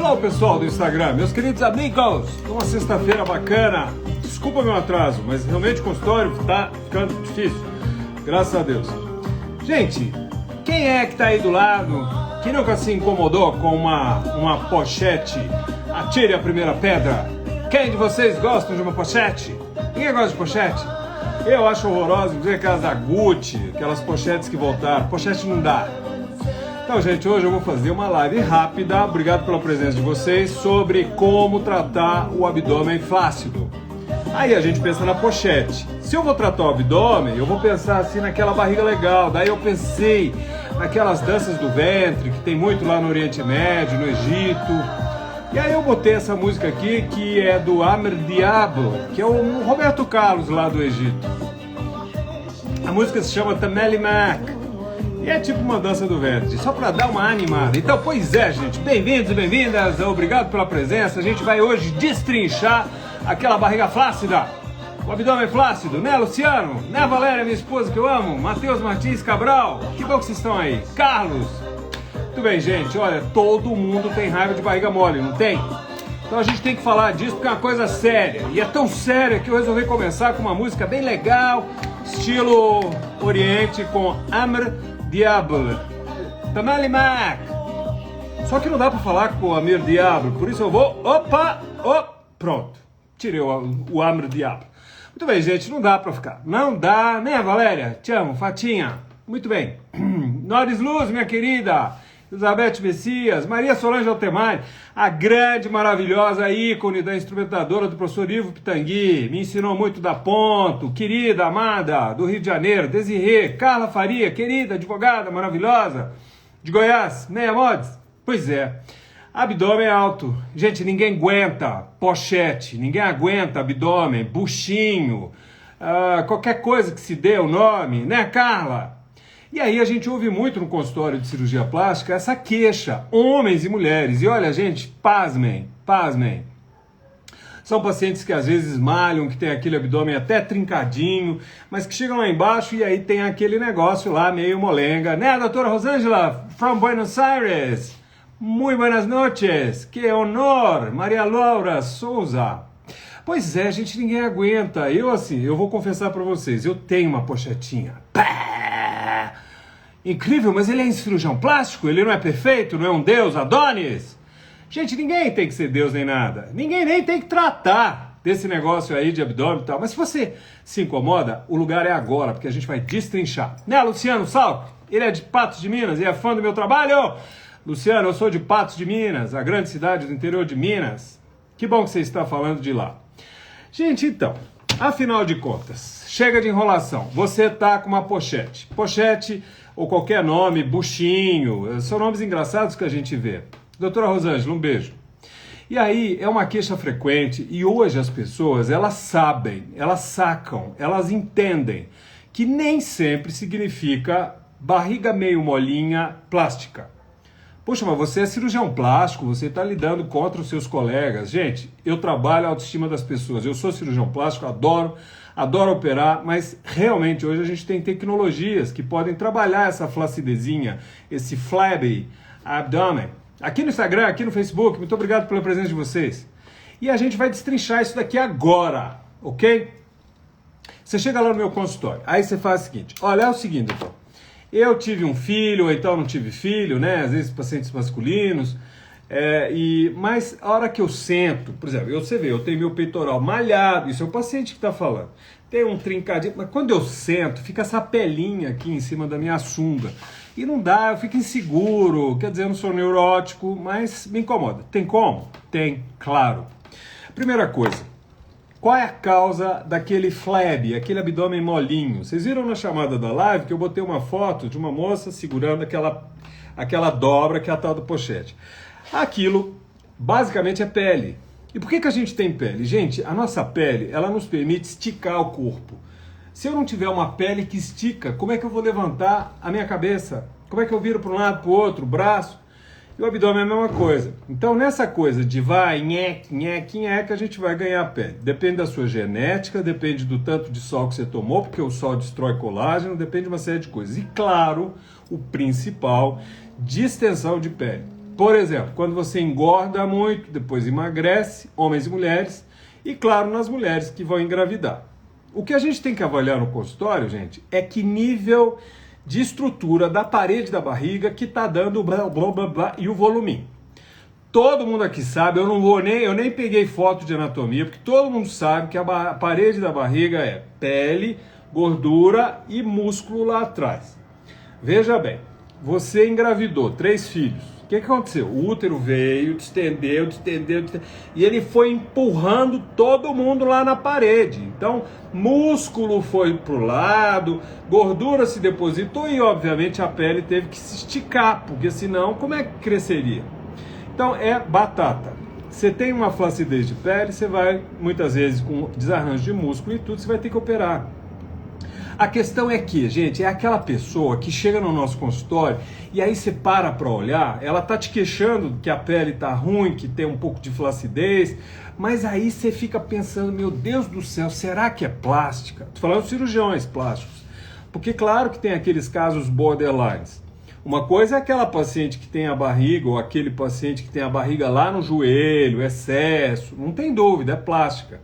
Hello, pessoal do Instagram, meus queridos amigos, uma sexta-feira bacana. Desculpa meu atraso, mas realmente o consultório tá ficando difícil, graças a Deus. Gente, quem é que tá aí do lado, que nunca se incomodou com uma pochete? Atire a primeira pedra. Quem de vocês gostam de uma pochete? Ninguém gosta de pochete? Eu acho horroroso, inclusive aquelas da Gucci, aquelas pochetes que voltaram. Pochete não dá. Então, gente, hoje eu vou fazer uma live rápida, obrigado pela presença de vocês, sobre como tratar o abdômen flácido. Aí a gente pensa na pochete. Se eu vou tratar o abdômen, eu vou pensar assim naquela barriga legal. Daí eu pensei naquelas danças do ventre, que tem muito lá no Oriente Médio, no Egito. E aí eu botei essa música aqui, que é do Amr Diablo, que é o Roberto Carlos lá do Egito. A música se chama Tameli Mac. E é tipo uma dança do ventre, só para dar uma animada. Então, pois é, gente, bem-vindos e bem-vindas, obrigado pela presença. A gente vai hoje destrinchar aquela barriga flácida, o abdômen flácido, né, Luciano? Né, Valéria, minha esposa que eu amo? Matheus Martins Cabral, que bom que vocês estão aí. Carlos, muito bem, gente, olha, todo mundo tem raiva de barriga mole, não tem? Então a gente tem que falar disso porque é uma coisa séria. E é tão séria que eu resolvi começar com uma música bem legal, estilo Oriente, com Amr Diablo, Tameli Mac. Só que não dá pra falar com o Amr Diablo, por isso eu vou... Pronto, tirei o Amr Diablo. Muito bem, gente, não dá pra ficar. Não dá, né, Valéria? Te amo, Fatinha. Muito bem. Noris Luz, minha querida. Elizabeth Messias, Maria Solange Altemari, a grande, maravilhosa ícone da instrumentadora do professor Ivo Pitangui, me ensinou muito da ponto, querida, amada, do Rio de Janeiro, Desirê, Carla Faria, querida, advogada, maravilhosa, de Goiás, Meia Modes, pois é, abdômen alto, gente, ninguém aguenta pochete, ninguém aguenta abdômen, buchinho, qualquer coisa que se dê o nome, né, Carla? E aí a gente ouve muito no consultório de cirurgia plástica essa queixa, homens e mulheres. E olha, gente, pasmem. São pacientes que às vezes malham, que tem aquele abdômen até trincadinho, mas que chegam lá embaixo e aí tem aquele negócio lá meio molenga. Né, doutora Rosângela, from Buenos Aires? Muy buenas noches, que honor, Maria Laura Souza. Pois é, gente, ninguém aguenta. Eu vou confessar pra vocês, eu tenho uma pochetinha. Incrível, mas ele é cirurgião plástico? Ele não é perfeito? Não é um deus, Adonis? Gente, ninguém tem que ser deus nem nada. Ninguém nem tem que tratar desse negócio aí de abdômen e tal. Mas se você se incomoda, o lugar é agora, porque a gente vai destrinchar. Né, Luciano Salco? Ele é de Patos de Minas e é fã do meu trabalho? Luciano, eu sou de Patos de Minas, a grande cidade do interior de Minas. Que bom que você está falando de lá. Gente, então, afinal de contas, chega de enrolação. Você tá com uma pochete. Pochete ou qualquer nome, buchinho, são nomes engraçados que a gente vê. Doutora Rosângela, um beijo. E aí, é uma queixa frequente e hoje as pessoas, elas sabem, elas sacam, elas entendem que nem sempre significa barriga meio molinha plástica. Poxa, mas você é cirurgião plástico, você está lidando contra os seus colegas. Gente, eu trabalho a autoestima das pessoas, eu sou cirurgião plástico, adoro operar, mas realmente hoje a gente tem tecnologias que podem trabalhar essa flacidezinha, esse flabby abdômen. Aqui no Instagram, aqui no Facebook, muito obrigado pela presença de vocês. E a gente vai destrinchar isso daqui agora, ok? Você chega lá no meu consultório, aí você faz o seguinte, olha, é o seguinte, então. Eu tive um filho, ou então não tive filho, né? Às vezes pacientes masculinos. Mas a hora que eu sento, por exemplo, você vê, eu tenho meu peitoral malhado, isso é o paciente que está falando. Tem um trincadinho, mas quando eu sento, fica essa pelinha aqui em cima da minha sunga. E não dá, eu fico inseguro, quer dizer, eu não sou neurótico, mas me incomoda. Tem como? Tem, claro. Primeira coisa. Qual é a causa daquele flab, aquele abdômen molinho? Vocês viram na chamada da live que eu botei uma foto de uma moça segurando aquela dobra que é a tal do pochete. Aquilo, basicamente, é pele. E por que a gente tem pele? Gente, a nossa pele, ela nos permite esticar o corpo. Se eu não tiver uma pele que estica, como é que eu vou levantar a minha cabeça? Como é que eu viro para um lado, para o outro, o braço? E o abdômen é a mesma coisa. Então, nessa coisa de vai, nheque, nheque, nheque, a gente vai ganhar pele. Depende da sua genética, depende do tanto de sol que você tomou, porque o sol destrói colágeno, depende de uma série de coisas. E, claro, o principal, distensão de pele. Por exemplo, quando você engorda muito, depois emagrece, homens e mulheres, e claro, nas mulheres que vão engravidar. O que a gente tem que avaliar no consultório, gente, é que nível de estrutura da parede da barriga que está dando o blá, blá, blá, blá, e o voluminho. Todo mundo aqui sabe, eu nem peguei foto de anatomia, porque todo mundo sabe que a parede da barriga é pele, gordura e músculo lá atrás. Veja bem, você engravidou 3 filhos. O que aconteceu? O útero veio, distendeu, e ele foi empurrando todo mundo lá na parede. Então, músculo foi pro lado, gordura se depositou e, obviamente, a pele teve que se esticar, porque senão, como é que cresceria? Então, é batata. Você tem uma flacidez de pele, você vai, muitas vezes, com desarranjo de músculo e tudo, você vai ter que operar. A questão é que, gente, é aquela pessoa que chega no nosso consultório e aí você para olhar, ela tá te queixando que a pele tá ruim, que tem um pouco de flacidez, mas aí você fica pensando, meu Deus do céu, será que é plástica? Tô falando de cirurgiões plásticos, porque claro que tem aqueles casos borderlines. Uma coisa é aquela paciente que tem a barriga, ou aquele paciente que tem a barriga lá no joelho, excesso, não tem dúvida, é plástica.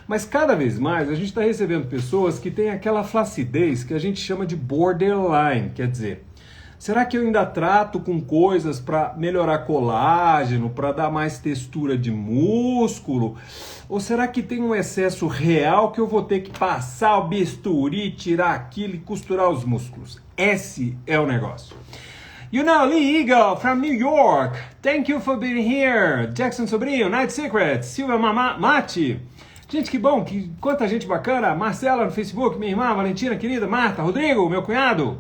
Mas cada vez mais a gente está recebendo pessoas que têm aquela flacidez que a gente chama de borderline, quer dizer, será que eu ainda trato com coisas para melhorar colágeno, para dar mais textura de músculo? Ou será que tem um excesso real que eu vou ter que passar o bisturi, tirar aquilo e costurar os músculos? Esse é o negócio. You know, Lee Eagle from New York, thank you for being here. Jackson Sobrinho, Night Secrets, Silvia Mati. Gente, que bom, quanta gente bacana. Marcela no Facebook, minha irmã, Valentina, querida, Marta, Rodrigo, meu cunhado.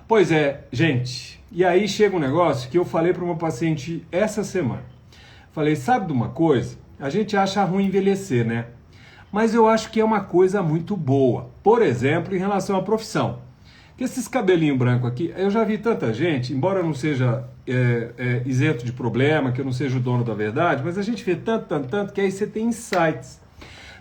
Pois é, gente, e aí chega um negócio que eu falei para uma paciente essa semana. Falei, sabe de uma coisa? A gente acha ruim envelhecer, né? Mas eu acho que é uma coisa muito boa. Por exemplo, em relação à profissão. Que esses cabelinhos brancos aqui, eu já vi tanta gente, embora eu não seja isento de problema, que eu não seja o dono da verdade, mas a gente vê tanto, que aí você tem insights.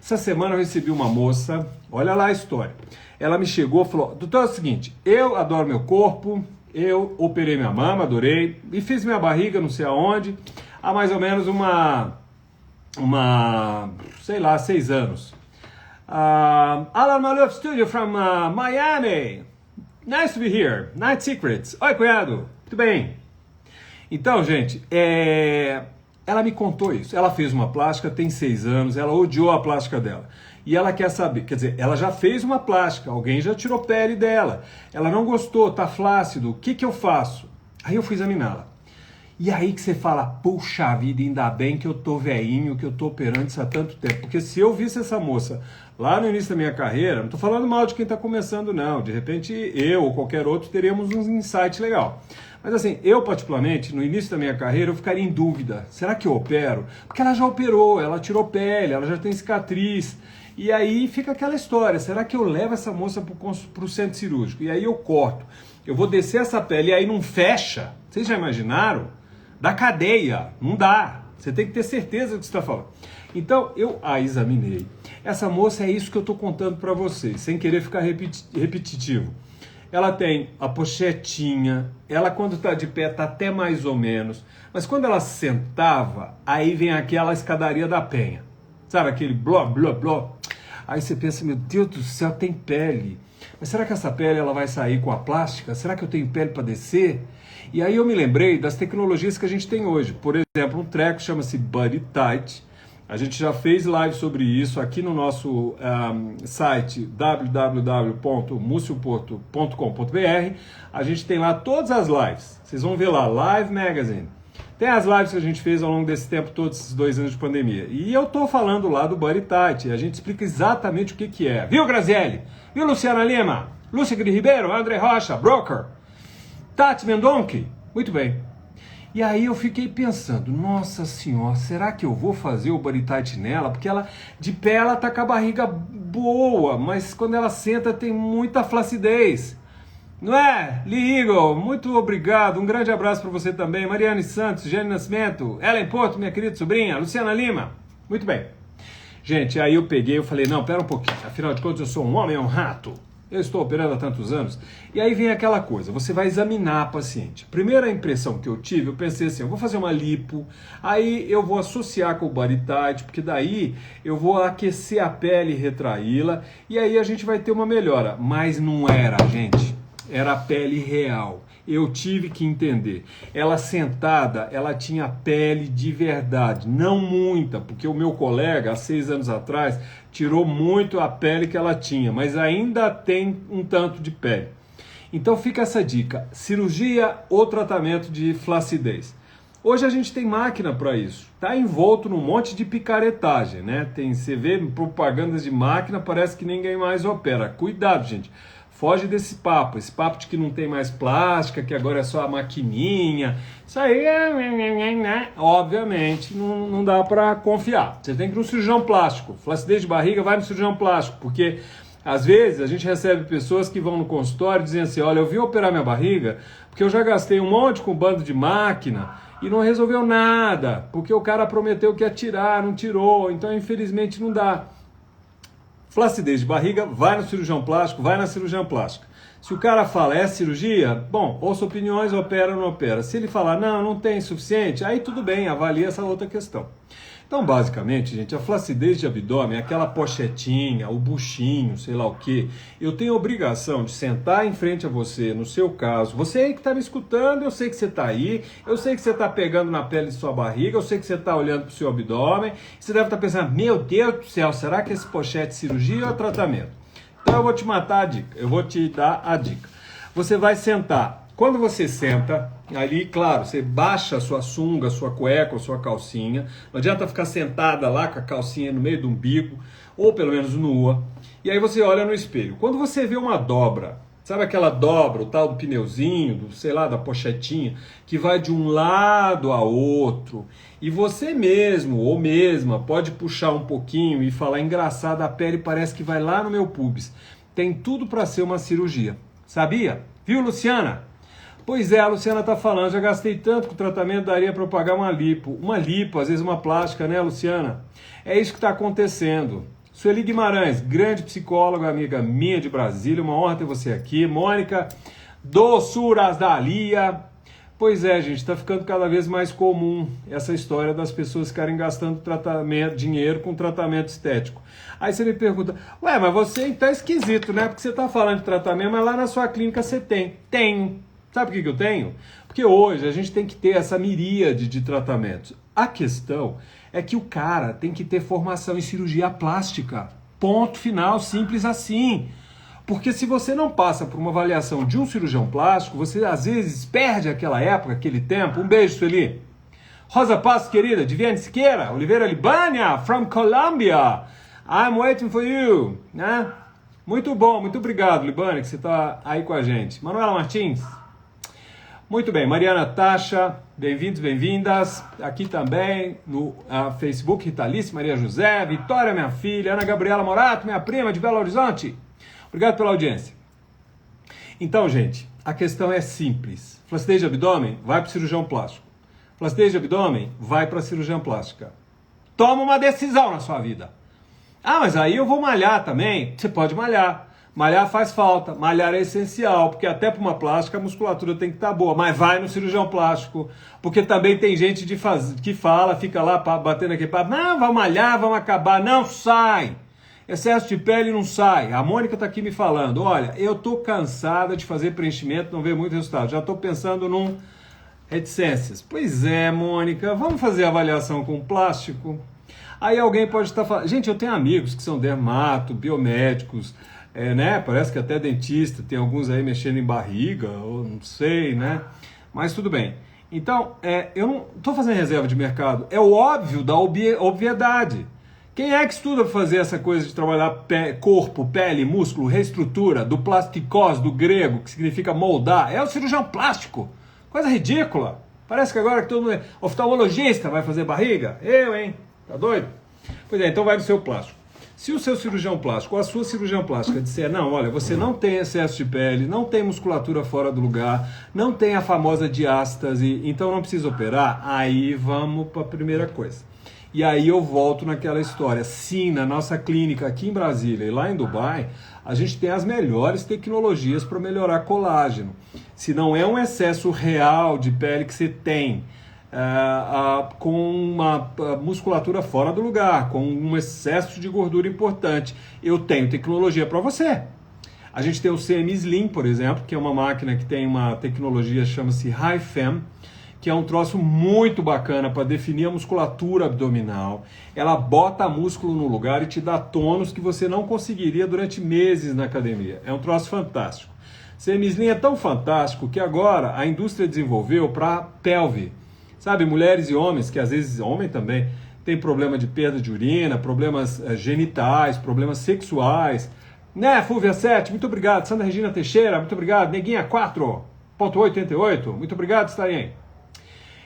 Essa semana eu recebi uma moça, olha lá a história. Ela me chegou e falou, doutor, é o seguinte, eu adoro meu corpo, eu operei minha mama, adorei, e fiz minha barriga não sei aonde, há mais ou menos sei lá, 6 anos. Alan Maluf Studio from Miami. Nice to be here. Night Secrets. Oi, cunhado. Tudo bem? Então, gente, ela me contou isso. Ela fez uma plástica, tem 6 anos, ela odiou a plástica dela. E ela quer saber, quer dizer, ela já fez uma plástica, alguém já tirou pele dela. Ela não gostou, tá flácido, o que eu faço? Aí eu fui examiná-la. E aí que você fala, puxa vida, ainda bem que eu tô velhinho, que eu tô operando isso há tanto tempo. Porque se eu visse essa moça lá no início da minha carreira, não tô falando mal de quem tá começando não, de repente eu ou qualquer outro teríamos um insight legal. Mas assim, eu particularmente, no início da minha carreira, eu ficaria em dúvida, será que eu opero? Porque ela já operou, ela tirou pele, ela já tem cicatriz. E aí fica aquela história, será que eu levo essa moça pro centro cirúrgico? E aí eu corto, eu vou descer essa pele e aí não fecha. Vocês já imaginaram? Da cadeia, não dá. Você tem que ter certeza do que você está falando. Então, eu a examinei. Essa moça é isso que eu estou contando para vocês, sem querer ficar repetitivo. Ela tem a pochetinha, ela quando está de pé está até mais ou menos, mas quando ela sentava, aí vem aquela escadaria da penha. Sabe aquele bló, bló, bló? Aí você pensa, meu Deus do céu, tem pele. Mas será que essa pele ela vai sair com a plástica? Será que eu tenho pele para descer? E aí eu me lembrei das tecnologias que a gente tem hoje. Por exemplo, um treco chama-se Body Tight. A gente já fez live sobre isso aqui no nosso site www.mucioporto.com.br. A gente tem lá todas as lives. Vocês vão ver lá, Live Magazine. Tem as lives que a gente fez ao longo desse tempo, todos esses 2 anos de pandemia. E eu tô falando lá do Body Tight. A gente explica exatamente o que é. Viu, Grazielli? Viu, Luciana Lima? Lúcia Gri Ribeiro? André Rocha? Broker? Tati Mendonque? Muito bem. E aí eu fiquei pensando, nossa senhora, será que eu vou fazer o Body Tight nela? Porque ela, de pé, ela tá com a barriga boa, mas quando ela senta tem muita flacidez. Não é? Lee Eagle, muito obrigado, um grande abraço para você também. Mariane Santos, Jane Nascimento, Ellen Porto, minha querida sobrinha, Luciana Lima. Muito bem. Gente, aí eu falei, não, pera um pouquinho, afinal de contas eu sou um homem, é um rato. Eu estou operando há tantos anos. E aí vem aquela coisa, você vai examinar a paciente. Primeira impressão que eu tive, eu pensei assim, eu vou fazer uma lipo, aí eu vou associar com o body tight, porque daí eu vou aquecer a pele e retraí-la, e aí a gente vai ter uma melhora. Mas não era, gente. Era a pele real. Eu tive que entender. Ela sentada, ela tinha pele de verdade. Não muita, porque o meu colega, há 6 anos atrás, tirou muito a pele que ela tinha, mas ainda tem um tanto de pele. Então fica essa dica. Cirurgia ou tratamento de flacidez. Hoje a gente tem máquina para isso. Está envolto num monte de picaretagem, né? Você vê propagandas de máquina, parece que ninguém mais opera. Cuidado, gente. Foge desse papo, esse papo de que não tem mais plástica, que agora é só a maquininha. Isso aí, obviamente, não dá para confiar. Você tem que ir no cirurgião plástico. Flacidez de barriga, vai no cirurgião plástico, porque às vezes a gente recebe pessoas que vão no consultório dizendo assim, olha, eu vim operar minha barriga porque eu já gastei um monte com bando de máquina e não resolveu nada, porque o cara prometeu que ia tirar, não tirou, então infelizmente não dá. Flacidez de barriga, vai no cirurgião plástico, vai na cirurgiã plástica. Se o cara fala, é cirurgia? Bom, ouça opiniões, opera ou não opera. Se ele falar, não tem suficiente, aí tudo bem, avalia essa outra questão. Então, basicamente, gente, a flacidez de abdômen, aquela pochetinha, o buchinho, sei lá o quê, eu tenho a obrigação de sentar em frente a você, no seu caso, você aí que está me escutando, eu sei que você está aí, eu sei que você está pegando na pele de sua barriga, eu sei que você está olhando para o seu abdômen, você deve estar pensando, meu Deus do céu, será que esse pochete é cirurgia ou é tratamento? Então eu vou te matar a dica, eu vou te dar a dica. Você vai sentar. Quando você senta, ali, claro, você baixa a sua sunga, a sua cueca, a sua calcinha. Não adianta ficar sentada lá com a calcinha no meio do umbigo, ou pelo menos nua. E aí você olha no espelho. Quando você vê uma dobra, sabe aquela dobra, o tal do pneuzinho, sei lá, da pochetinha, que vai de um lado a outro, e você mesmo ou mesma pode puxar um pouquinho e falar, engraçado, a pele parece que vai lá no meu pubis. Tem tudo para ser uma cirurgia. Sabia? Viu, Luciana? Pois é, a Luciana está falando, já gastei tanto que o tratamento daria para eu pagar uma lipo. Uma lipo, às vezes uma plástica, né, Luciana? É isso que está acontecendo. Sueli Guimarães, grande psicóloga, amiga minha de Brasília, uma honra ter você aqui. Mônica, doçuras da Lia. Pois é, gente, está ficando cada vez mais comum essa história das pessoas ficarem gastando dinheiro com tratamento estético. Aí você me pergunta, ué, mas você então é esquisito, né? Porque você está falando de tratamento, mas lá na sua clínica você tem. Tenho. Sabe por que eu tenho? Porque hoje a gente tem que ter essa miríade de tratamentos. A questão é que o cara tem que ter formação em cirurgia plástica. Ponto final, simples assim. Porque se você não passa por uma avaliação de um cirurgião plástico, você às vezes perde aquela época, aquele tempo. Um beijo, Sueli. Rosa Passo, querida, de Viane Siqueira, Oliveira Libânia, from Colombia. I'm waiting for you. Né? Muito bom, muito obrigado, Libânia, que você está aí com a gente. Manuela Martins. Muito bem, Mariana Tacha, bem-vindos, bem-vindas. Aqui também no Facebook, Ritalice, Maria José, Vitória, minha filha, Ana Gabriela Morato, minha prima de Belo Horizonte. Obrigado pela audiência. Então, gente, a questão é simples. Flacidez de abdômen, vai para o cirurgião plástico. Flacidez de abdômen, vai para a cirurgiã plástica. Toma uma decisão na sua vida. Ah, mas aí eu vou malhar também. Você pode malhar. Malhar faz falta, malhar é essencial, porque até para uma plástica a musculatura tem que estar boa, mas vai no cirurgião plástico, porque também tem gente que fala, fica lá batendo aqui, não, vamos malhar, vamos acabar, não sai, excesso de pele não sai. A Mônica está aqui me falando, olha, eu estou cansada de fazer preenchimento, não ver muito resultado, já estou pensando num reticências. Pois é, Mônica, vamos fazer avaliação com plástico? Aí alguém pode estar falando, gente, eu tenho amigos que são dermato, biomédicos, né? Parece que até dentista, tem alguns aí mexendo em barriga, ou não sei, né? Mas tudo bem. Então, eu não estou fazendo reserva de mercado, é o óbvio da obviedade. Quem é que estuda para fazer essa coisa de trabalhar corpo, pele, músculo, reestrutura, do plasticós, do grego, que significa moldar? É o cirurgião plástico. Coisa ridícula. Parece que agora que todo mundo é oftalmologista vai fazer barriga. Eu, hein? Tá doido? Pois é, então vai no seu plástico. Se o seu cirurgião plástico ou a sua cirurgiã plástica disser, não, olha, você não tem excesso de pele, não tem musculatura fora do lugar, não tem a famosa diástase, então não precisa operar, aí vamos para a primeira coisa. E aí eu volto naquela história. Sim, na nossa clínica aqui em Brasília e lá em Dubai, a gente tem as melhores tecnologias para melhorar colágeno. Se não é um excesso real de pele que você tem, com uma musculatura fora do lugar, com um excesso de gordura importante, eu tenho tecnologia para você. A gente tem o CM Slim, por exemplo, que é uma máquina que tem uma tecnologia, chama-se HiFem, que é um troço muito bacana para definir a musculatura abdominal. Ela bota músculo no lugar e te dá tônus que você não conseguiria durante meses na academia. É um troço fantástico. CM Slim é tão fantástico que agora a indústria desenvolveu para pelve. Sabe, mulheres e homens, que às vezes, homem também, tem problema de perda de urina, problemas genitais, problemas sexuais. Né, Fúvia 7, muito obrigado. Sandra Regina Teixeira, muito obrigado. Neguinha 4.88, muito obrigado, Starien.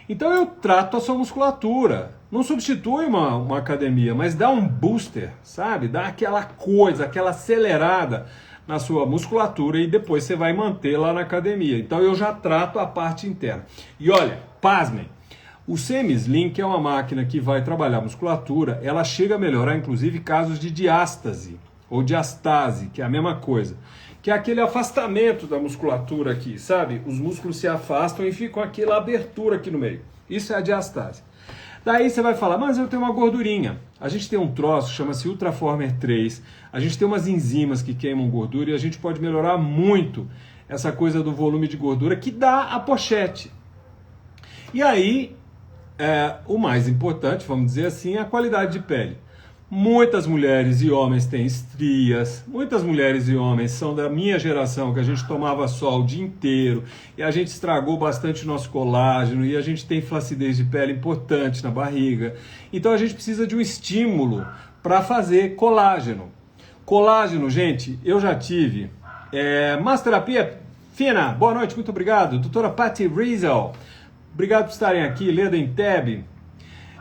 Então eu trato a sua musculatura. Não substitui uma academia, mas dá um booster, sabe? Dá aquela coisa, aquela acelerada na sua musculatura e depois você vai manter lá na academia. Então eu já trato a parte interna. E olha, pasmem, o CM Slim, que é uma máquina que vai trabalhar a musculatura, ela chega a melhorar inclusive casos de diástase ou diastase, que é a mesma coisa. Que é aquele afastamento da musculatura aqui, sabe? Os músculos se afastam e ficam aquela abertura aqui no meio. Isso é a diastase. Daí você vai falar, mas eu tenho uma gordurinha. A gente tem um troço, chama-se Ultraformer 3. A gente tem umas enzimas que queimam gordura e a gente pode melhorar muito essa coisa do volume de gordura que dá a pochete. E aí, o mais importante, vamos dizer assim, é a qualidade de pele. Muitas mulheres e homens têm estrias, muitas mulheres e homens são da minha geração, que a gente tomava sol o dia inteiro e a gente estragou bastante o nosso colágeno e a gente tem flacidez de pele importante na barriga. Então a gente precisa de um estímulo para fazer colágeno. Colágeno, gente, eu já tive. Massoterapia fina, boa noite, muito obrigado. Doutora Patty Rizal, obrigado por estarem aqui. Leda Enteb.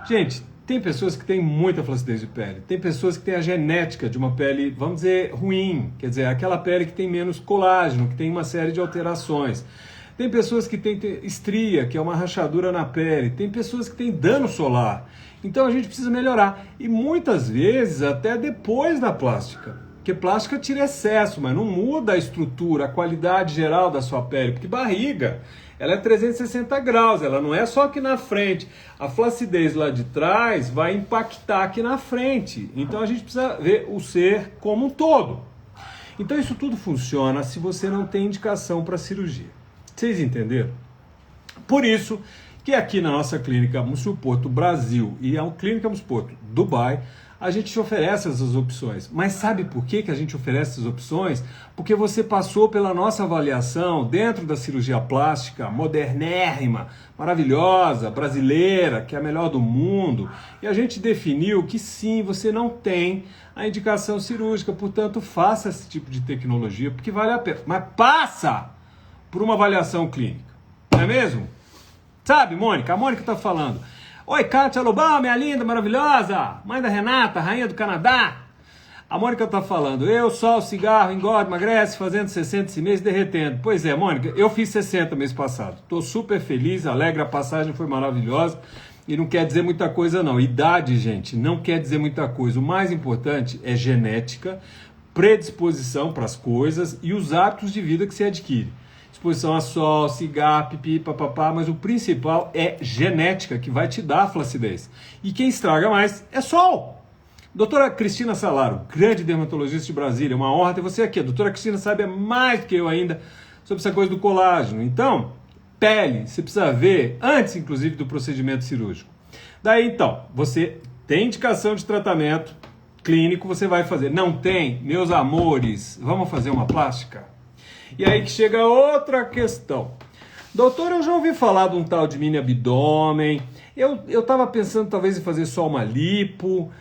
Gente, tem pessoas que têm muita flacidez de pele, tem pessoas que têm a genética de uma pele, vamos dizer, ruim, quer dizer, aquela pele que tem menos colágeno, que tem uma série de alterações. Tem pessoas que têm estria, que é uma rachadura na pele, tem pessoas que têm dano solar. Então a gente precisa melhorar, e muitas vezes até depois da plástica, porque plástica tira excesso, mas não muda a estrutura, a qualidade geral da sua pele, porque barriga, ela é 360 graus, ela não é só aqui na frente. A flacidez lá de trás vai impactar aqui na frente. Então a gente precisa ver o ser como um todo. Então isso tudo funciona se você não tem indicação para cirurgia. Vocês entenderam? Por isso que aqui na nossa clínica Musculporto Brasil e a clínica Musculporto Dubai, a gente te oferece essas opções. Mas sabe por que a gente oferece essas opções? Porque você passou pela nossa avaliação dentro da cirurgia plástica, modernérrima, maravilhosa, brasileira, que é a melhor do mundo, e a gente definiu que sim, você não tem a indicação cirúrgica, portanto faça esse tipo de tecnologia, porque vale a pena. Mas passa por uma avaliação clínica, não é mesmo? Sabe, Mônica? A Mônica está falando. Oi, Kátia Lobão, minha linda, maravilhosa, mãe da Renata, rainha do Canadá. A Mônica está falando, eu só o cigarro, engordo, emagrece, fazendo 60 esse mês, derretendo. Pois é, Mônica, eu fiz 60 mês passado. Estou super feliz, alegre, a passagem foi maravilhosa. E não quer dizer muita coisa não. Idade, gente, não quer dizer muita coisa. O mais importante é genética, predisposição para as coisas e os hábitos de vida que se adquire. Exposição a sol, cigarro, pipi, papapá, mas o principal é genética, que vai te dar a flacidez. E quem estraga mais é sol. Doutora Cristina Salaro, grande dermatologista de Brasília, uma honra ter você aqui. A doutora Cristina sabe mais do que eu ainda sobre essa coisa do colágeno. Então, pele, você precisa ver antes, inclusive, do procedimento cirúrgico. Daí, então, você tem indicação de tratamento clínico, você vai fazer. Não tem? Meus amores, vamos fazer uma plástica? E aí que chega outra questão. Doutor, eu já ouvi falar de um tal de mini abdômen. Eu estava pensando talvez em fazer só uma lipo.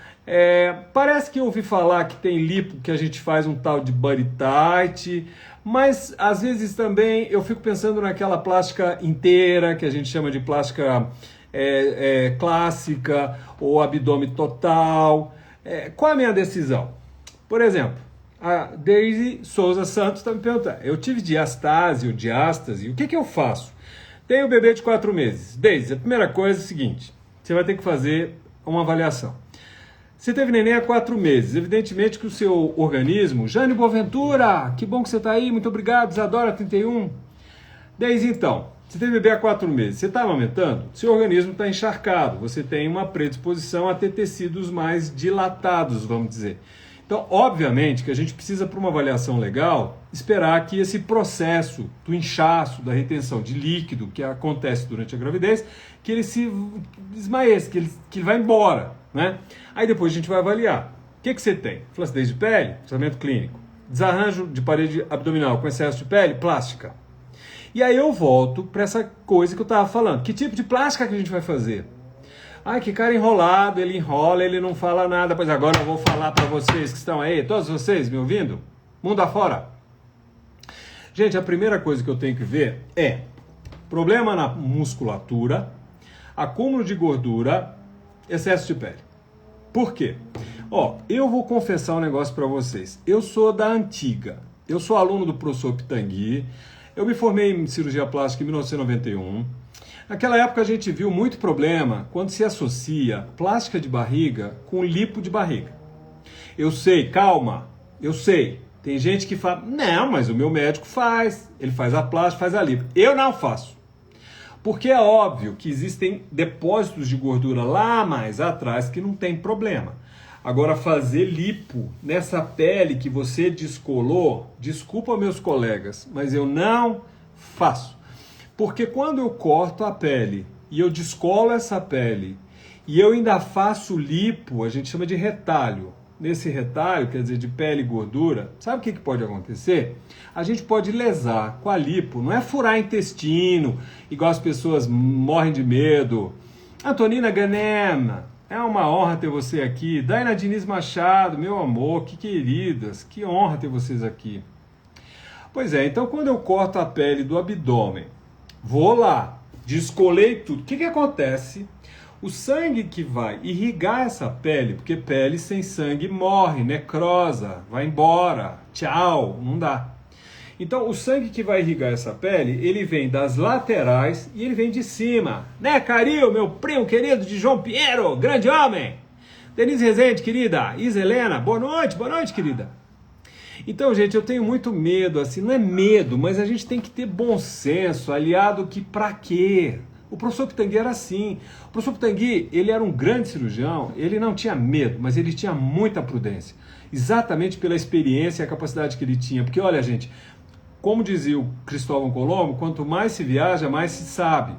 Parece que eu ouvi falar que tem lipo que a gente faz um tal de body tight. Mas às vezes também eu fico pensando naquela plástica inteira, que a gente chama de plástica clássica ou abdômen total. Qual é a minha decisão? Por exemplo, a Daisy Souza Santos está me perguntando, eu tive diastase ou diástase, o que eu faço? Tenho um bebê de 4 meses. Daisy, a primeira coisa é o seguinte, você vai ter que fazer uma avaliação. Você teve neném há 4 meses, evidentemente que o seu organismo... Jane Boaventura, que bom que você está aí, muito obrigado, Isadora 31. Desde então, você teve bebê há 4 meses, você está amamentando? Seu organismo está encharcado, você tem uma predisposição a ter tecidos mais dilatados, vamos dizer. Então, obviamente que a gente precisa, para uma avaliação legal, esperar que esse processo do inchaço, da retenção de líquido que acontece durante a gravidez, que ele se esmaeça, que ele vai embora, né? Aí depois a gente vai avaliar. O que você tem? Flacidez de pele, tratamento clínico. Desarranjo de parede abdominal com excesso de pele, plástica. E aí eu volto para essa coisa que eu estava falando. Que tipo de plástica que a gente vai fazer? Ai, que cara enrolado, ele enrola, ele não fala nada. Pois agora eu vou falar para vocês que estão aí, todos vocês me ouvindo? Mundo afora. Gente, a primeira coisa que eu tenho que ver é problema na musculatura, acúmulo de gordura, excesso de pele. Por quê? Ó, eu vou confessar um negócio para vocês. Eu sou da antiga. Eu sou aluno do professor Pitangui. Eu me formei em cirurgia plástica em 1991. Naquela época a gente viu muito problema quando se associa plástica de barriga com lipo de barriga. Eu sei, calma, eu sei. Tem gente que fala, não, mas o meu médico faz. Ele faz a plástica, faz a lipo. Eu não faço. Porque é óbvio que existem depósitos de gordura lá mais atrás que não tem problema. Agora, fazer lipo nessa pele que você descolou, desculpa meus colegas, mas eu não faço. Porque quando eu corto a pele e eu descolo essa pele e eu ainda faço lipo, a gente chama de retalho. Nesse retalho, quer dizer, de pele e gordura, sabe o que pode acontecer? A gente pode lesar com a lipo, não é furar intestino, igual as pessoas morrem de medo. Antonina Ganem, é uma honra ter você aqui. Daina Diniz Machado, meu amor, que queridas, que honra ter vocês aqui. Pois é, então quando eu corto a pele do abdômen, vou lá, descolei tudo, o que acontece? O sangue que vai irrigar essa pele, porque pele sem sangue morre, necrosa, vai embora, tchau, não dá. Então o sangue que vai irrigar essa pele, ele vem das laterais e ele vem de cima. Né, Caril, meu primo querido de João Pinheiro, grande homem. Denise Rezende, querida. Isa Helena, boa noite, querida. Então, gente, eu tenho muito medo, assim, não é medo, mas a gente tem que ter bom senso, aliado que pra quê? O professor Pitangui era assim. O professor Pitangui, ele era um grande cirurgião, ele não tinha medo, mas ele tinha muita prudência. Exatamente pela experiência e a capacidade que ele tinha. Porque, olha, gente, como dizia o Cristóvão Colombo, quanto mais se viaja, mais se sabe.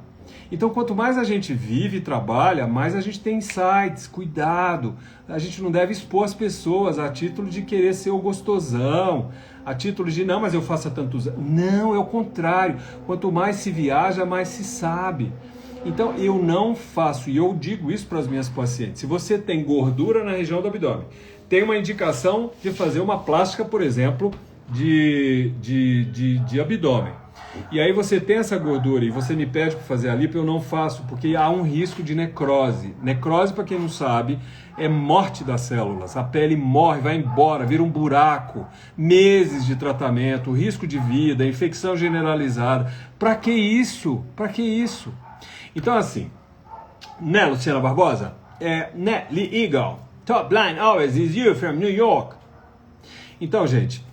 Então, quanto mais a gente vive e trabalha, mais a gente tem insights, cuidado. A gente não deve expor as pessoas a título de querer ser o gostosão, a título de, não, mas eu faço há tantos anos. Não, é o contrário. Quanto mais se viaja, mais se sabe. Então, eu não faço, e eu digo isso para as minhas pacientes. Se você tem gordura na região do abdômen, tem uma indicação de fazer uma plástica, por exemplo, de abdômen. E aí você tem essa gordura e você me pede para fazer a lipo, eu não faço, porque há um risco de necrose. Necrose, para quem não sabe, é morte das células. A pele morre, vai embora, vira um buraco. Meses de tratamento, risco de vida, infecção generalizada. Para que isso? Para que isso? Então, assim, né, Luciana Barbosa? Né, Lee Eagle. Top line always is you from New York. Então, gente,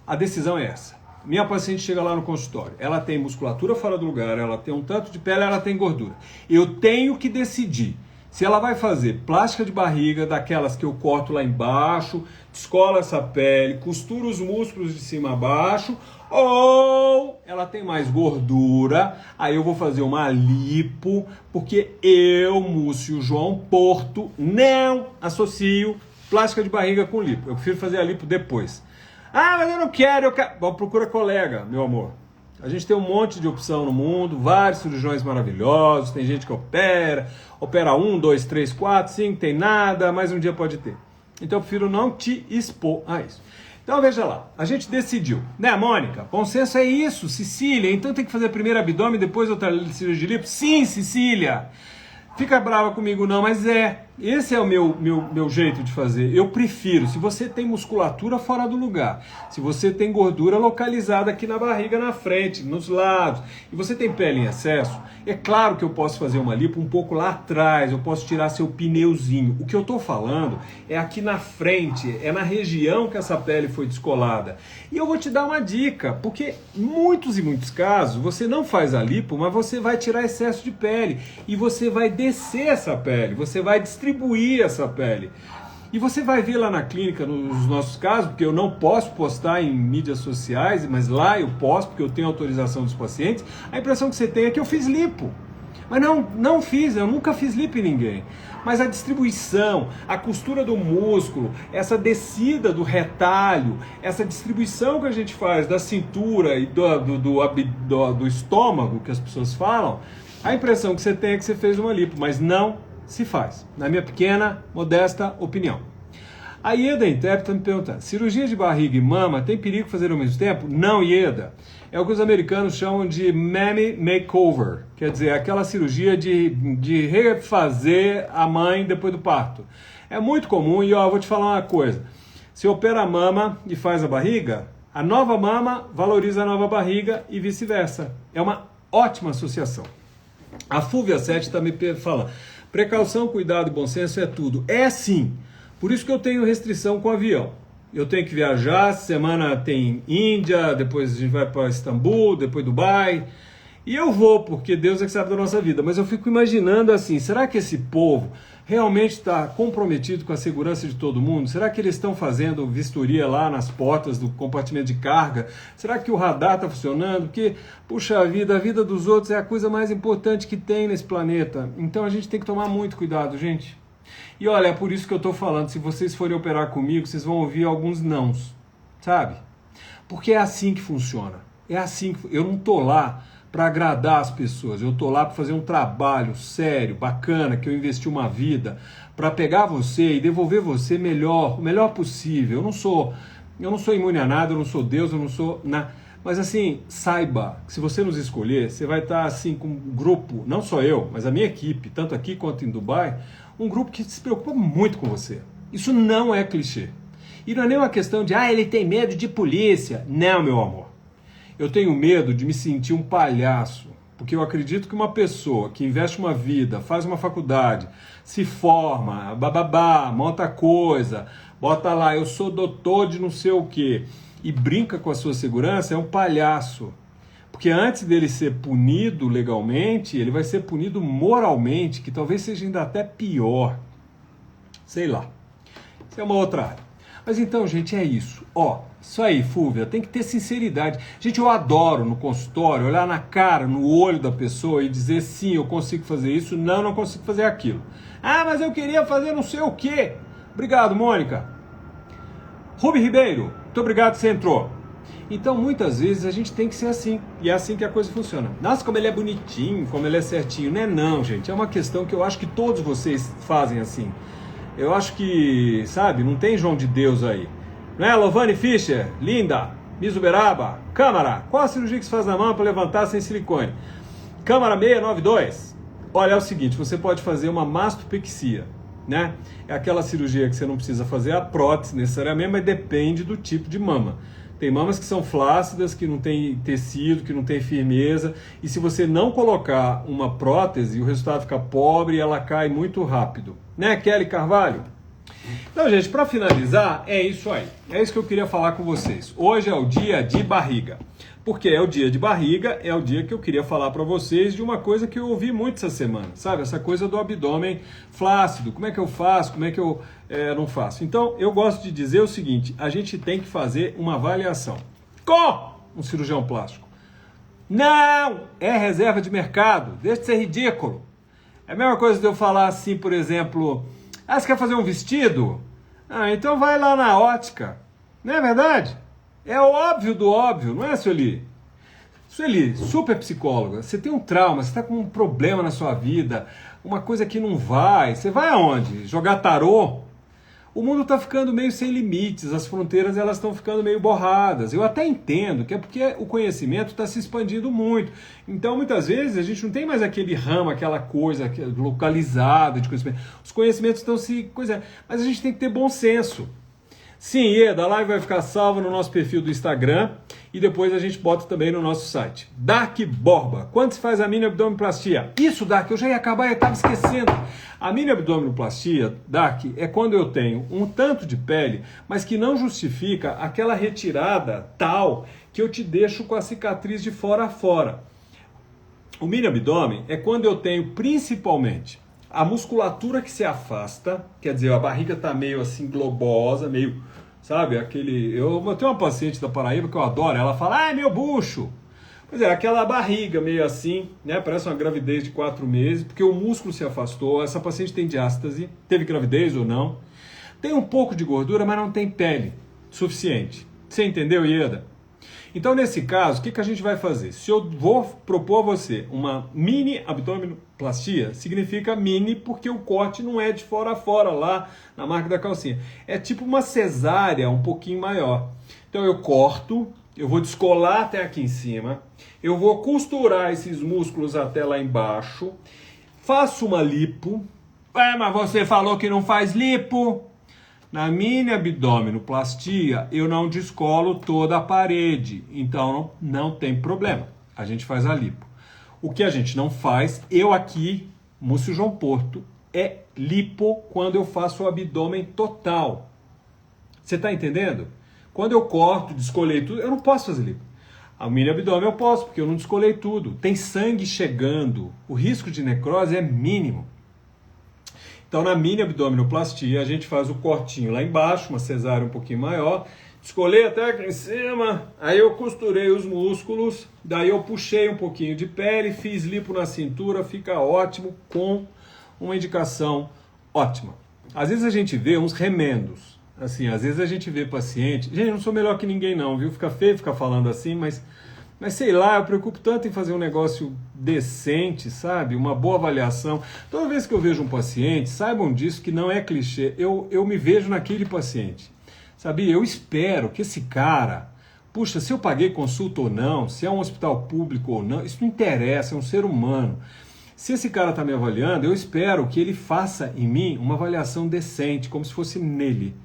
a decisão é essa. Minha paciente chega lá no consultório, ela tem musculatura fora do lugar, ela tem um tanto de pele, ela tem gordura. Eu tenho que decidir se ela vai fazer plástica de barriga, daquelas que eu corto lá embaixo, descolo essa pele, costuro os músculos de cima a baixo, ou ela tem mais gordura, aí eu vou fazer uma lipo, porque eu, Múcio João Porto, não associo plástica de barriga com lipo. Eu prefiro fazer a lipo depois. Ah, mas eu não quero, Bom, procura colega, meu amor. A gente tem um monte de opção no mundo, vários cirurgiões maravilhosos, tem gente que opera 1, 2, 3, 4, 5, tem nada, mais um dia pode ter. Então eu prefiro não te expor a isso. Então veja lá, a gente decidiu, né, Mônica? Bom senso é isso, Cecília, então tem que fazer primeiro abdômen, depois outra cirurgia de lipo? Sim, Cecília! Fica brava comigo não, mas é. Esse é o meu jeito de fazer. Eu prefiro, se você tem musculatura fora do lugar, se você tem gordura localizada aqui na barriga, na frente, nos lados, e você tem pele em excesso, é claro que eu posso fazer uma lipo um pouco lá atrás, eu posso tirar seu pneuzinho. O que eu estou falando é aqui na frente, é na região que essa pele foi descolada. E eu vou te dar uma dica, porque muitos e muitos casos, você não faz a lipo, mas você vai tirar excesso de pele, e você vai descer essa pele, você vai distribuir essa pele. E você vai ver lá na clínica, nos nossos casos, porque eu não posso postar em mídias sociais, mas lá eu posto, porque eu tenho autorização dos pacientes, a impressão que você tem é que eu fiz lipo. Mas não fiz, eu nunca fiz lipo em ninguém. Mas a distribuição, a costura do músculo, essa descida do retalho, essa distribuição que a gente faz da cintura e do estômago, que as pessoas falam, a impressão que você tem é que você fez uma lipo, mas não se faz, na minha pequena, modesta opinião. A Ieda Intérprete me pergunta, cirurgia de barriga e mama tem perigo fazer ao mesmo tempo? Não, Ieda. É o que os americanos chamam de mammy makeover, quer dizer, aquela cirurgia de refazer a mãe depois do parto. É muito comum e ó, vou te falar uma coisa, se opera a mama e faz a barriga, a nova mama valoriza a nova barriga e vice-versa. É uma ótima associação. A Fúvia 7 está me falando, precaução, cuidado e bom senso é tudo. É sim. Por isso que eu tenho restrição com o avião. Eu tenho que viajar, semana tem Índia, depois a gente vai para Istambul, depois Dubai. E eu vou, porque Deus é que sabe da nossa vida. Mas eu fico imaginando assim, será que esse povo realmente está comprometido com a segurança de todo mundo? Será que eles estão fazendo vistoria lá nas portas do compartimento de carga? Será que o radar está funcionando? Porque, puxa vida, a vida dos outros é a coisa mais importante que tem nesse planeta. Então a gente tem que tomar muito cuidado, gente. E olha, é por isso que eu estou falando, se vocês forem operar comigo, vocês vão ouvir alguns nãos, sabe? Porque é assim que funciona. É assim que eu não estou lá para agradar as pessoas, eu estou lá para fazer um trabalho sério, bacana, que eu investi uma vida, para pegar você e devolver você melhor, o melhor possível. Eu não sou imune a nada, eu não sou Deus, eu não sou nada. Mas assim, saiba que se você nos escolher, você vai estar assim com um grupo, não só eu, mas a minha equipe, tanto aqui quanto em Dubai, um grupo que se preocupa muito com você. Isso não é clichê. E não é nem uma questão de, ele tem medo de polícia. Não, meu amor. Eu tenho medo de me sentir um palhaço, porque eu acredito que uma pessoa que investe uma vida, faz uma faculdade, se forma, bababá, monta coisa, bota lá, eu sou doutor de não sei o quê, e brinca com a sua segurança, é um palhaço. Porque antes dele ser punido legalmente, ele vai ser punido moralmente, que talvez seja ainda até pior. Sei lá. Isso é uma outra área. Mas então, gente, é isso. Isso aí, Fúvia, tem que ter sinceridade. Gente, eu adoro no consultório olhar na cara, no olho da pessoa e dizer sim, eu consigo fazer isso, não consigo fazer aquilo. Mas eu queria fazer não sei o quê. Obrigado, Mônica. Rubi Ribeiro, muito obrigado que você entrou. Então, muitas vezes, a gente tem que ser assim. E é assim que a coisa funciona. Nossa, como ele é bonitinho, como ele é certinho. Não é não, gente. É uma questão que eu acho que todos vocês fazem assim. Eu acho que, sabe, não tem João de Deus aí. Não é, Lovane Fischer? Linda. Miss Uberaba. Câmara. Qual a cirurgia que se faz na mão para levantar sem silicone? Câmara 692. Olha, é o seguinte, você pode fazer uma mastopexia, né? É aquela cirurgia que você não precisa fazer a prótese necessariamente, mas depende do tipo de mama. Tem mamas que são flácidas, que não tem tecido, que não tem firmeza, e se você não colocar uma prótese, o resultado fica pobre e ela cai muito rápido. Né, Kelly Carvalho? Então, gente, para finalizar, é isso aí. É isso que eu queria falar com vocês. Hoje é o dia de barriga. Porque é o dia de barriga, é o dia que eu queria falar para vocês de uma coisa que eu ouvi muito essa semana, sabe? Essa coisa do abdômen flácido. Como é que eu faço? Como é que eu não faço? Então, eu gosto de dizer o seguinte, a gente tem que fazer uma avaliação com um cirurgião plástico. Não é reserva de mercado, deixa de ser ridículo. É a mesma coisa de eu falar assim, por exemplo, você quer fazer um vestido? Então vai lá na ótica. Não é verdade? É óbvio do óbvio, não é, Sueli? Sueli, super psicóloga, você tem um trauma, você está com um problema na sua vida, uma coisa que não vai, você vai aonde? Jogar tarô? o mundo está ficando meio sem limites, as fronteiras elas estão ficando meio borradas. Eu até entendo que é porque o conhecimento está se expandindo muito. Então, muitas vezes, a gente não tem mais aquele ramo, aquela coisa localizada de conhecimento. Os conhecimentos estão se coisando, mas a gente tem que ter bom senso. Sim, Ieda, a live vai ficar salva no nosso perfil do Instagram e depois a gente bota também no nosso site. Dark Borba, quando se faz a mini abdominoplastia? Isso, Dark, eu já ia acabar, eu estava esquecendo. A mini abdominoplastia, Dark, é quando eu tenho um tanto de pele, mas que não justifica aquela retirada tal que eu te deixo com a cicatriz de fora a fora. O mini abdômen é quando eu tenho principalmente a musculatura que se afasta, quer dizer, a barriga está meio assim globosa, meio, sabe, aquele... Eu tenho uma paciente da Paraíba que eu adoro, ela fala, meu bucho. Pois é, aquela barriga meio assim, né, parece uma gravidez de 4 meses, porque o músculo se afastou, essa paciente tem diástase, teve gravidez ou não, tem um pouco de gordura, mas não tem pele suficiente. Você entendeu, Ieda? Então, nesse caso, o que a gente vai fazer? Se eu vou propor a você uma mini abdominoplastia, significa mini porque o corte não é de fora a fora, lá na marca da calcinha. É tipo uma cesárea um pouquinho maior. Então, eu corto, eu vou descolar até aqui em cima, eu vou costurar esses músculos até lá embaixo, faço uma lipo. Mas você falou que não faz lipo. Na mini abdominoplastia, eu não descolo toda a parede, então não tem problema. A gente faz a lipo. O que a gente não faz, eu aqui, Múcio João Porto, é lipo quando eu faço o abdômen total. Você está entendendo? Quando eu corto, descolei tudo, eu não posso fazer lipo. A mini abdômen eu posso, porque eu não descolei tudo. Tem sangue chegando, o risco de necrose é mínimo. Então, na mini abdominoplastia, a gente faz o cortinho lá embaixo, uma cesárea um pouquinho maior, descolei até aqui em cima, aí eu costurei os músculos, daí eu puxei um pouquinho de pele, fiz lipo na cintura, fica ótimo, com uma indicação ótima. Às vezes a gente vê uns remendos, assim, às vezes a gente vê paciente, gente, eu não sou melhor que ninguém não, viu? Fica feio ficar falando assim, mas sei lá, eu preocupo tanto em fazer um negócio decente, sabe? Uma boa avaliação. Toda vez que eu vejo um paciente, saibam disso que não é clichê, eu me vejo naquele paciente, sabe? Eu espero que esse cara, puxa, se eu paguei consulta ou não, se é um hospital público ou não, isso não interessa, é um ser humano. Se esse cara está me avaliando, eu espero que ele faça em mim uma avaliação decente, como se fosse nele.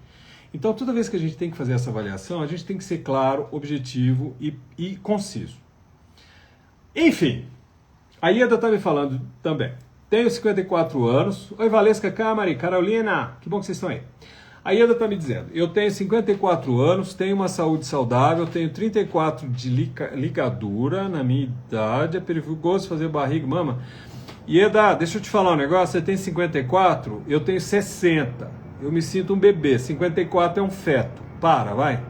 Então, toda vez que a gente tem que fazer essa avaliação, a gente tem que ser claro, objetivo e conciso. Enfim, a Ieda está me falando também. Tenho 54 anos. Oi, Valesca, Câmara, Carolina, que bom que vocês estão aí. A Ieda está me dizendo, eu tenho 54 anos, tenho uma saúde saudável, tenho 34 de ligadura na minha idade, é perigoso fazer barriga, mama. Ieda, deixa eu te falar um negócio, você tem 54, eu tenho 60. Eu me sinto um bebê, 54 é um feto. Para, vai.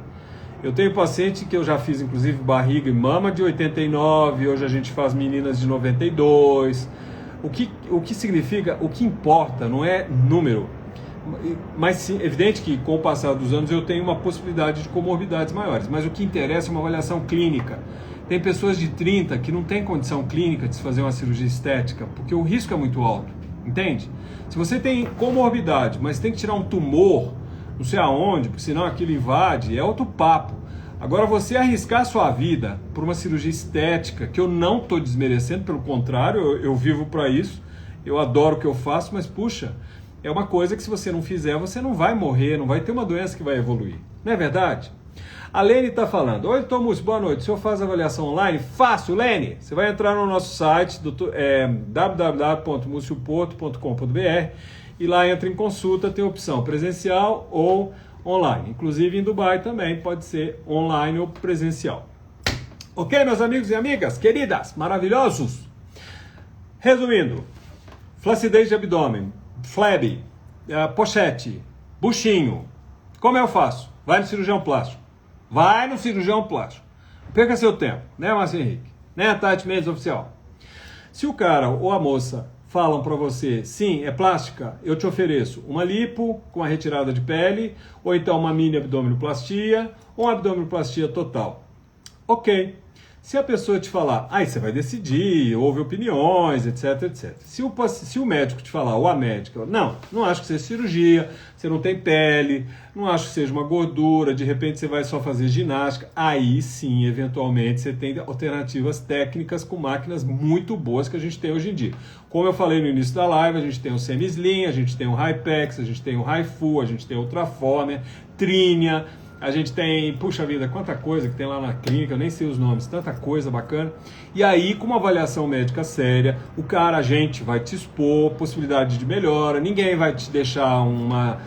Eu tenho paciente que eu já fiz, inclusive, barriga e mama de 89, hoje a gente faz meninas de 92. O que significa, o que importa não é número, mas sim, evidente que com o passar dos anos eu tenho uma possibilidade de comorbidades maiores, mas o que interessa é uma avaliação clínica. Tem pessoas de 30 que não têm condição clínica de se fazer uma cirurgia estética, porque o risco é muito alto. Entende? Se você tem comorbidade, mas tem que tirar um tumor, não sei aonde, porque senão aquilo invade, é outro papo. Agora, você arriscar a sua vida por uma cirurgia estética, que eu não estou desmerecendo, pelo contrário, eu vivo para isso, eu adoro o que eu faço, mas puxa, é uma coisa que se você não fizer, você não vai morrer, não vai ter uma doença que vai evoluir. Não é verdade? A Lene está falando, oi Tomus, boa noite, o senhor faz avaliação online? Fácil, Lene, você vai entrar no nosso site, www.mucioporto.com.br e lá entra em consulta, tem opção presencial ou online. Inclusive em Dubai também pode ser online ou presencial. Ok, meus amigos e amigas, queridas, maravilhosos? Resumindo, flacidez de abdômen, fleb, pochete, buchinho, como eu faço? Vai no cirurgião plástico. Vai no cirurgião plástico. Perca seu tempo, né, Márcio Henrique? Né, Tati Mendes Oficial? Se o cara ou a moça falam para você, sim, é plástica, eu te ofereço uma lipo com a retirada de pele, ou então uma mini abdominoplastia, ou uma abdominoplastia total. Ok. Se a pessoa te falar, aí você vai decidir, houve opiniões, etc, etc. Se o médico te falar, ou a médica, não acho que seja cirurgia, você não tem pele, não acho que seja uma gordura, de repente você vai só fazer ginástica, aí sim, eventualmente, você tem alternativas técnicas com máquinas muito boas que a gente tem hoje em dia. Como eu falei no início da live, a gente tem o Semi-Slim, a gente tem o Hypex, a gente tem o Hi-Fu, a gente tem o Ultraformer, Trínia, a gente tem, puxa vida, quanta coisa que tem lá na clínica, eu nem sei os nomes, tanta coisa bacana. E aí, com uma avaliação médica séria, a gente vai te expor possibilidade de melhora, ninguém vai te deixar uma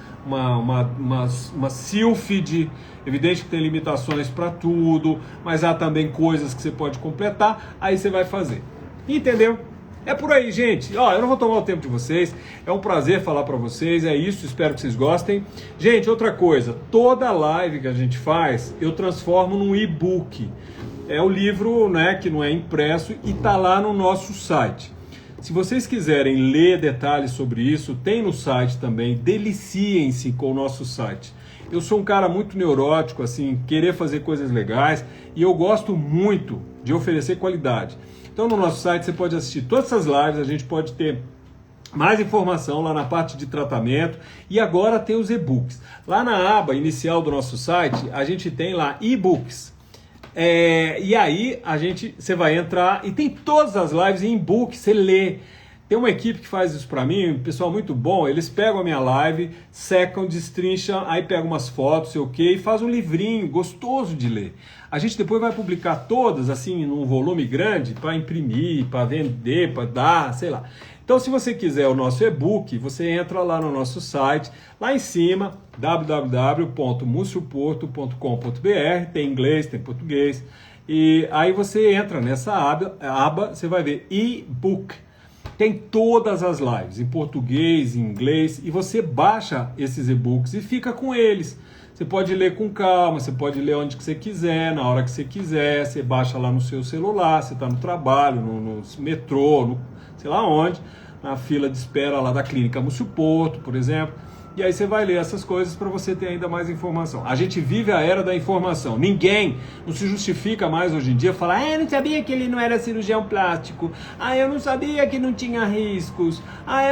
sílfide, evidente que tem limitações para tudo, mas há também coisas que você pode completar, aí você vai fazer. Entendeu? É por aí, gente. Eu não vou tomar o tempo de vocês. É um prazer falar para vocês. É isso, espero que vocês gostem. Gente, outra coisa. Toda live que a gente faz, eu transformo num e-book. É o livro, né, que não é impresso e tá lá no nosso site. Se vocês quiserem ler detalhes sobre isso, tem no site também. Deliciem-se com o nosso site. Eu sou um cara muito neurótico, assim, querer fazer coisas legais e eu gosto muito de oferecer qualidade. Então no nosso site você pode assistir todas essas lives, a gente pode ter mais informação lá na parte de tratamento e agora tem os e-books. Lá na aba inicial do nosso site, a gente tem lá e-books. E aí você vai entrar e tem todas as lives em e-book, você lê. Tem uma equipe que faz isso pra mim, um pessoal muito bom, eles pegam a minha live, secam, destrincham, aí pegam umas fotos, sei o quê, e faz um livrinho gostoso de ler. A gente depois vai publicar todas, assim, num volume grande, para imprimir, para vender, para dar, sei lá. Então, se você quiser o nosso e-book, você entra lá no nosso site, lá em cima, www.mucioporto.com.br, tem inglês, tem português, e aí você entra nessa aba, você vai ver e-book. Tem todas as lives, em português, em inglês, e você baixa esses e-books e fica com eles. Você pode ler com calma, você pode ler onde que você quiser, na hora que você quiser, você baixa lá no seu celular, você está no trabalho, no metrô, sei lá onde, na fila de espera lá da clínica Múcio Porto, por exemplo. E aí você vai ler essas coisas para você ter ainda mais informação. A gente vive a era da informação. Ninguém não se justifica mais hoje em dia falar, eu não sabia que ele não era cirurgião plástico. Eu não sabia que não tinha riscos.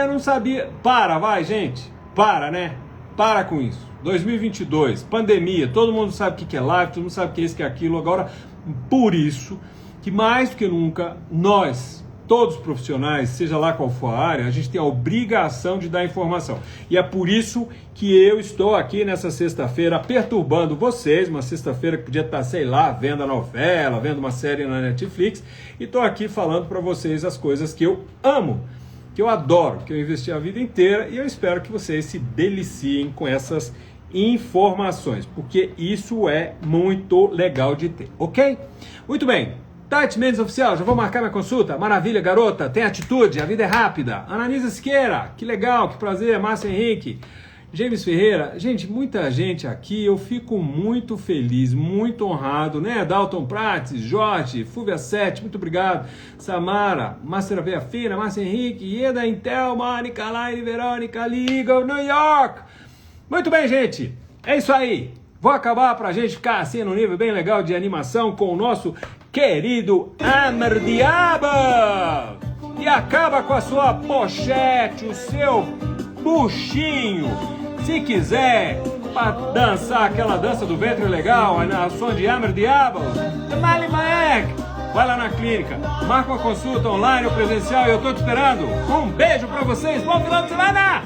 Eu não sabia. Vai, gente. Né? Para com isso. 2022, pandemia, todo mundo sabe o que é live, todo mundo sabe o que é isso, que é aquilo. Agora, por isso, que mais do que nunca, nós, todos os profissionais, seja lá qual for a área, a gente tem a obrigação de dar informação. E é por isso que eu estou aqui nessa sexta-feira perturbando vocês, uma sexta-feira que podia estar, sei lá, vendo a novela, vendo uma série na Netflix, e estou aqui falando para vocês as coisas que eu amo, que eu adoro, que eu investi a vida inteira, e eu espero que vocês se deliciem com essas informações, porque isso é muito legal de ter, ok? Muito bem. Tati Mendes Oficial, já vou marcar minha consulta. Maravilha, garota, tem atitude, a vida é rápida. Ananisa Siqueira, que legal, que prazer. Márcio Henrique, James Ferreira, gente, muita gente aqui, eu fico muito feliz, muito honrado, né? Dalton Prates, Jorge, Fúvia 7, muito obrigado. Samara, Master Veia Fina, Márcio Henrique, Ieda Intel, Mônica, Laine, Verônica, Legal, New York. Muito bem, gente, é isso aí. Vou acabar pra gente ficar assim num nível bem legal de animação com o nosso querido Amr Diaba. E acaba com a sua pochete, o seu buchinho. Se quiser, para dançar aquela dança do ventre legal, na som de Amr Diaba, vai lá na clínica, marca uma consulta online ou presencial e eu tô te esperando. Um beijo pra vocês, bom final de semana!